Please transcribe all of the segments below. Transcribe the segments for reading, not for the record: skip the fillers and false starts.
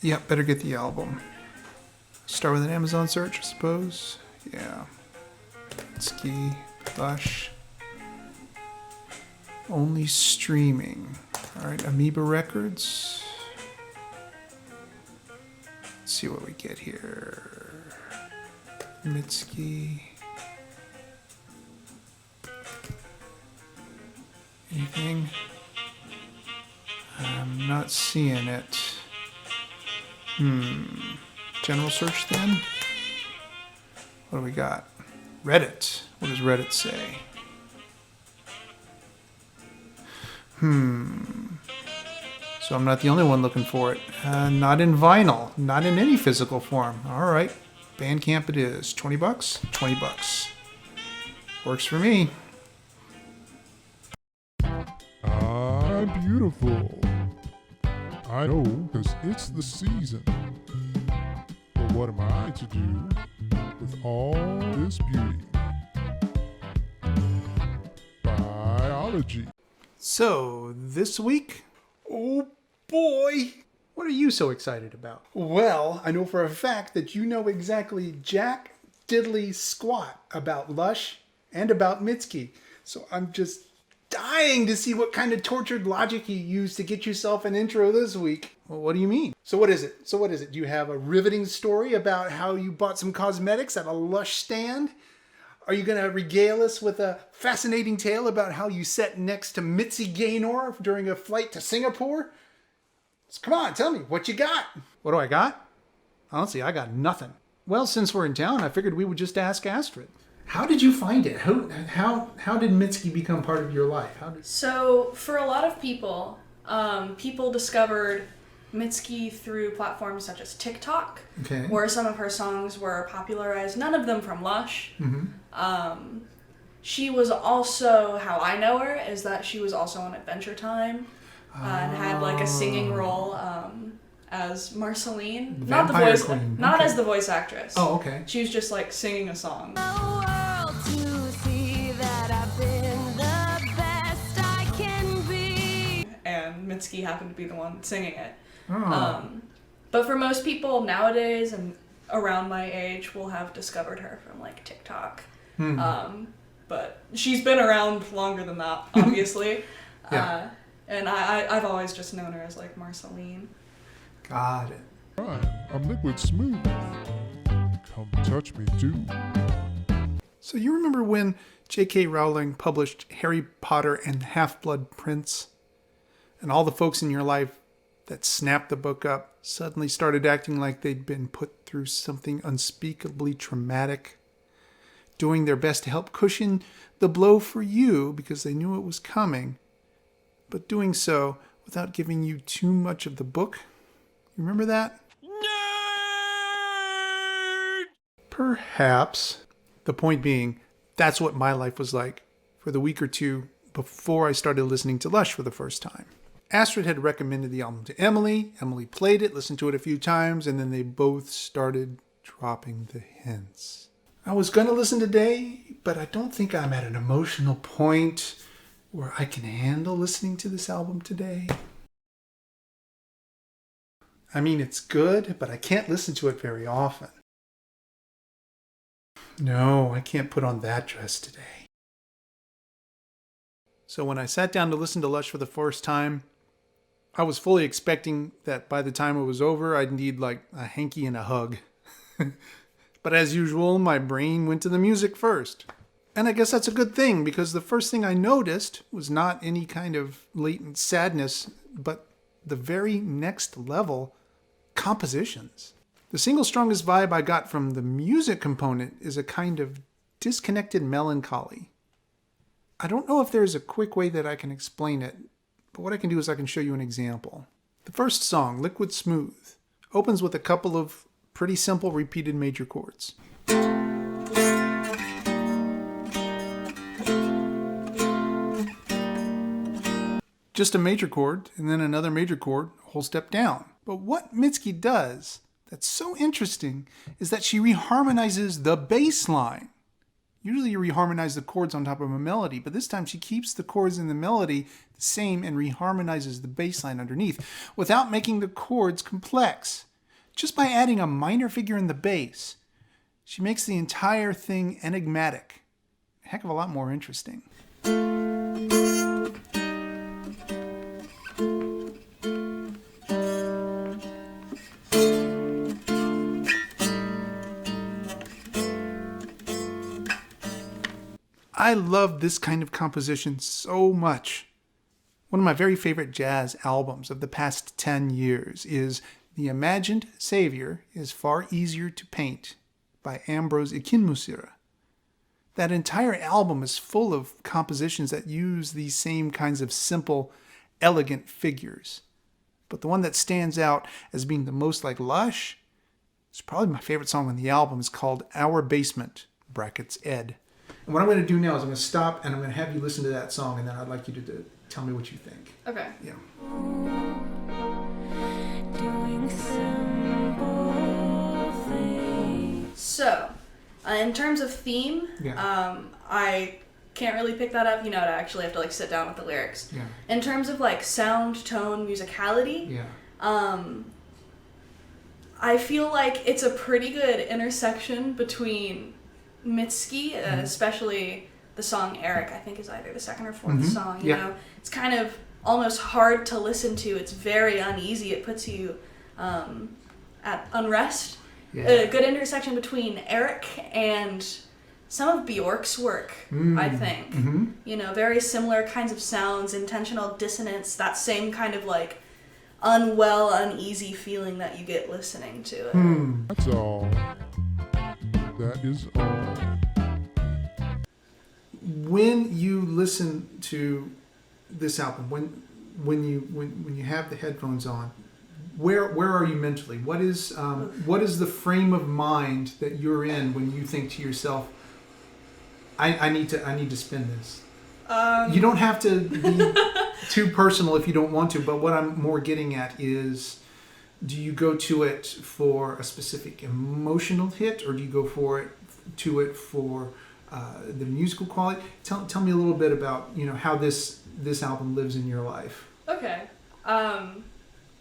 Yep, better get the album. Start with an Amazon search, I suppose. Yeah. Mitski, Lush. Only streaming. Alright, Amoeba Records. Let's see what we get here. Mitski. Anything? I'm not seeing it. General search then? What do we got? Reddit. What does Reddit say? So I'm not the only one looking for it. Not in vinyl. Not in any physical form. Alright. Bandcamp it is. $20? $20. Works for me. Beautiful. I know, because it's the season. But what am I to do with all this beauty? Biology. So, this week, oh boy, what are you so excited about? Well, I know for a fact that you know exactly jack diddly squat about Lush and about Mitski. So I'm just dying to see what kind of tortured logic you use to get yourself an intro this week. Well, what do you mean? So what is it? Do you have a riveting story about how you bought some cosmetics at a Lush stand? Are you going to regale us with a fascinating tale about how you sat next to Mitzi Gaynor during a flight to Singapore? So come on, tell me, what you got? What do I got? Honestly, I got nothing. Well, since we're in town, I figured we would just ask Astrid. How did you find it? How did Mitski become part of your life? So, for a lot of people, people discovered Mitski through platforms such as TikTok, where some of her songs were popularized, none of them from Lush. She was also, how I know her, is that she was also on Adventure Time and had like a singing role as Marceline. Not the voice, Queen. not as the voice actress. Oh, okay. She was just like singing a song. And Mitski happened to be the one singing it. But for most people nowadays and around my age will have discovered her from like TikTok. But she's been around longer than that, obviously. Yeah. And I've always just known her as like Marceline. Got it. Right, I'm liquid smooth. Come touch me too. So you remember when J.K. Rowling published Harry Potter and the Half-Blood Prince? And all the folks in your life that snapped the book up suddenly started acting like they'd been put through something unspeakably traumatic, doing their best to help cushion the blow for you because they knew it was coming, but doing so without giving you too much of the book. You remember that? Nerd! Perhaps. The point being, that's what my life was like for the week or two before I started listening to Lush for the first time. Astrid had recommended the album to Emily. Emily played it, listened to it a few times, and then they both started dropping the hints. I was going to listen today, but I don't think I'm at an emotional point where I can handle listening to this album today. I mean, it's good, but I can't listen to it very often. No, I can't put on that dress today. So when I sat down to listen to Lush for the first time, I was fully expecting that by the time it was over, I'd need like a hanky and a hug. But as usual, my brain went to the music first. And I guess that's a good thing, because the first thing I noticed was not any kind of latent sadness, but the very next level, compositions. The single strongest vibe I got from the music component is a kind of disconnected melancholy. I don't know if there's a quick way that I can explain it, but what I can do is I can show you an example. The first song, Liquid Smooth, opens with a couple of pretty simple repeated major chords. Just a major chord, and then another major chord, a whole step down. But what Mitski does that's so interesting is that she reharmonizes the bass line. Usually you reharmonize the chords on top of a melody, but this time she keeps the chords in the melody the same and reharmonizes the bass line underneath without making the chords complex. just by adding a minor figure in the bass. She makes the entire thing enigmatic. A heck of a lot more interesting. I love this kind of composition so much. One of my very favorite jazz albums of the past 10 years is The Imagined Savior is Far Easier to Paint by Ambrose Ikinmusira. That entire album is full of compositions that use these same kinds of simple, elegant figures. But the one that stands out as being the most like Lush, it's probably my favorite song on the album, is called Our Basement, brackets Ed. And what I'm going to do now is I'm going to stop and I'm going to have you listen to that song, and then I'd like you to tell me what you think. Okay. Yeah. Doing simple things. So, in terms of theme, Yeah. I can't really pick that up. You know, I actually have to like sit down with the lyrics. Yeah. In terms of like sound, tone, musicality, Yeah. I feel like it's a pretty good intersection between Mitski, especially the song Eric, I think is either the second or fourth song. You know, it's kind of almost hard to listen to. It's very uneasy. It puts you at unrest. Yeah. A good intersection between Eric and some of Bjork's work, I think. Mm-hmm. You know, very similar kinds of sounds, intentional dissonance, that same kind of like unwell, uneasy feeling that you get listening to it. That's all. That is all. When you listen to this album, when you have the headphones on, where are you mentally? What is the frame of mind that you're in when you think to yourself, I need to spin this? You don't have to be too personal if you don't want to, but what I'm more getting at is, do you go to it for a specific emotional hit, or do you go for it for the musical quality? Tell me a little bit about, you know, how this album lives in your life. Okay.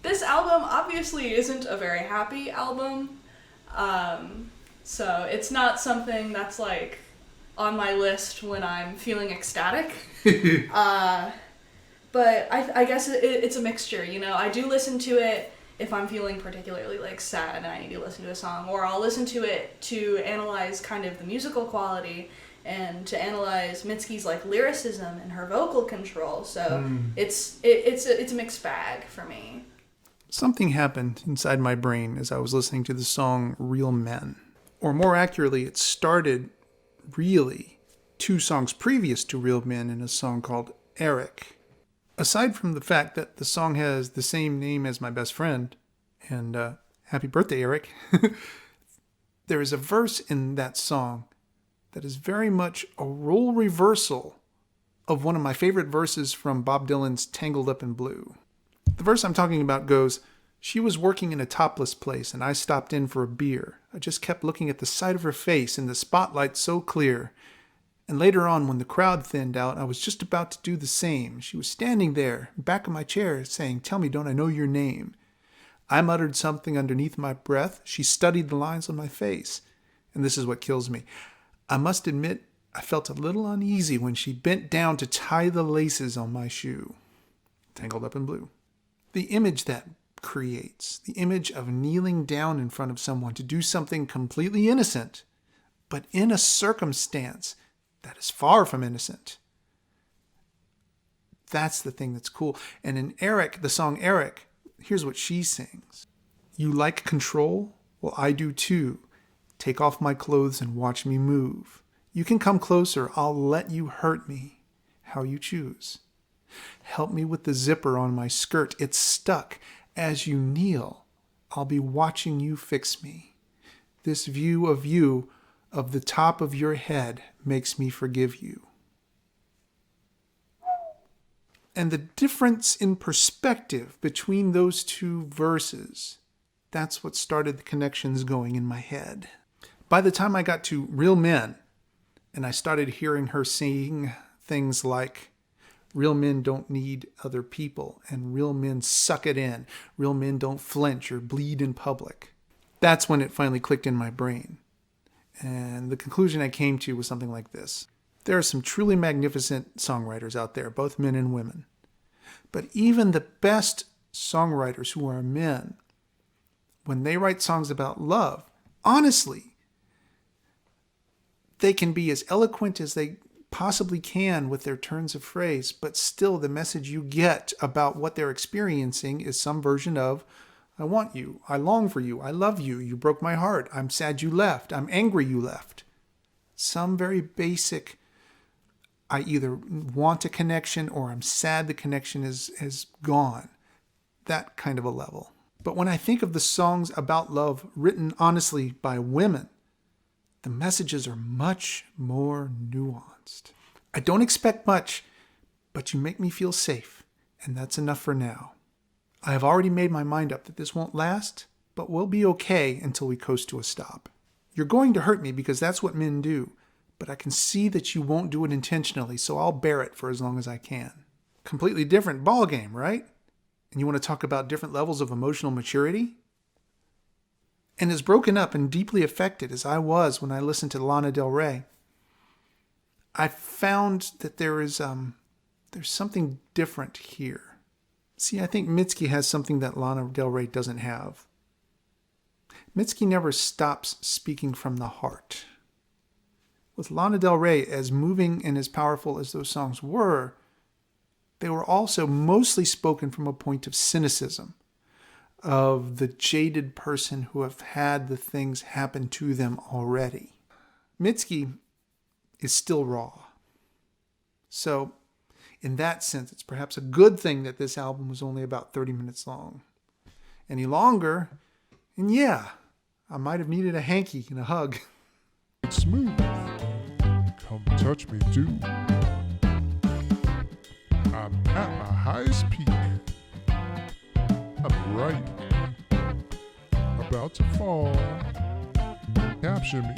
This album obviously isn't a very happy album. So it's not something that's like on my list when I'm feeling ecstatic. But I guess it's a mixture, you know. I do listen to it if I'm feeling particularly like sad and I need to listen to a song, or I'll listen to it to analyze kind of the musical quality and to analyze Mitski's like lyricism and her vocal control. So it's a mixed bag for me. Something happened inside my brain as I was listening to the song Real Men. Or more accurately, it started really 2 songs previous to Real Men in a song called Eric. Aside from the fact that the song has the same name as my best friend, and happy birthday, Eric, there is a verse in that song that is very much a role reversal of one of my favorite verses from Bob Dylan's Tangled Up in Blue. The verse I'm talking about goes, "She was working in a topless place and I stopped in for a beer. I just kept looking at the side of her face in the spotlight so clear. And later on, when the crowd thinned out, I was just about to do the same. She was standing there, back of my chair, saying, 'Tell me, don't I know your name?' I muttered something underneath my breath. She studied the lines on my face. And this is what kills me. I must admit, I felt a little uneasy when she bent down to tie the laces on my shoe." Tangled Up in Blue. The image that creates, the image of kneeling down in front of someone to do something completely innocent, but in a circumstance that is far from innocent. That's the thing that's cool. And in Eric, the song Eric, here's what she sings. "You like control? Well, I do too. Take off my clothes and watch me move. You can come closer. I'll let you hurt me how you choose. Help me with the zipper on my skirt. It's stuck. As you kneel, I'll be watching you fix me. This view of you, of the top of your head, makes me forgive you." And the difference in perspective between those 2 verses, that's what started the connections going in my head. By the time I got to Real Men, and I started hearing her sing things like, "Real men don't need other people, and real men suck it in. Real men don't flinch or bleed in public." That's when it finally clicked in my brain. And the conclusion I came to was something like this. There are some truly magnificent songwriters out there, both men and women. But even the best songwriters who are men, when they write songs about love, honestly, they can be as eloquent as they possibly can with their turns of phrase, but still the message you get about what they're experiencing is some version of, I want you, I long for you, I love you, you broke my heart, I'm sad you left, I'm angry you left. Some very basic, I either want a connection or I'm sad the connection is gone. That kind of a level. But when I think of the songs about love written honestly by women, the messages are much more nuanced. I don't expect much, but you make me feel safe, and that's enough for now. I have already made my mind up that this won't last, but we'll be okay until we coast to a stop. You're going to hurt me because that's what men do, but I can see that you won't do it intentionally, so I'll bear it for as long as I can. Completely different ballgame, right? And you want to talk about different levels of emotional maturity? And as broken up and deeply affected as I was when I listened to Lana Del Rey, I found that there's something different here. See, I think Mitski has something that Lana Del Rey doesn't have. Mitski never stops speaking from the heart. With Lana Del Rey, as moving and as powerful as those songs were, they were also mostly spoken from a point of cynicism, of the jaded person who have had the things happen to them already. Mitski is still raw. So, in that sense, it's perhaps a good thing that this album was only about 30 minutes long. Any longer, and yeah, I might have needed a hanky and a hug. It's smooth. Come touch me too. I'm at my highest peak. I'm right about to fall. Capture me.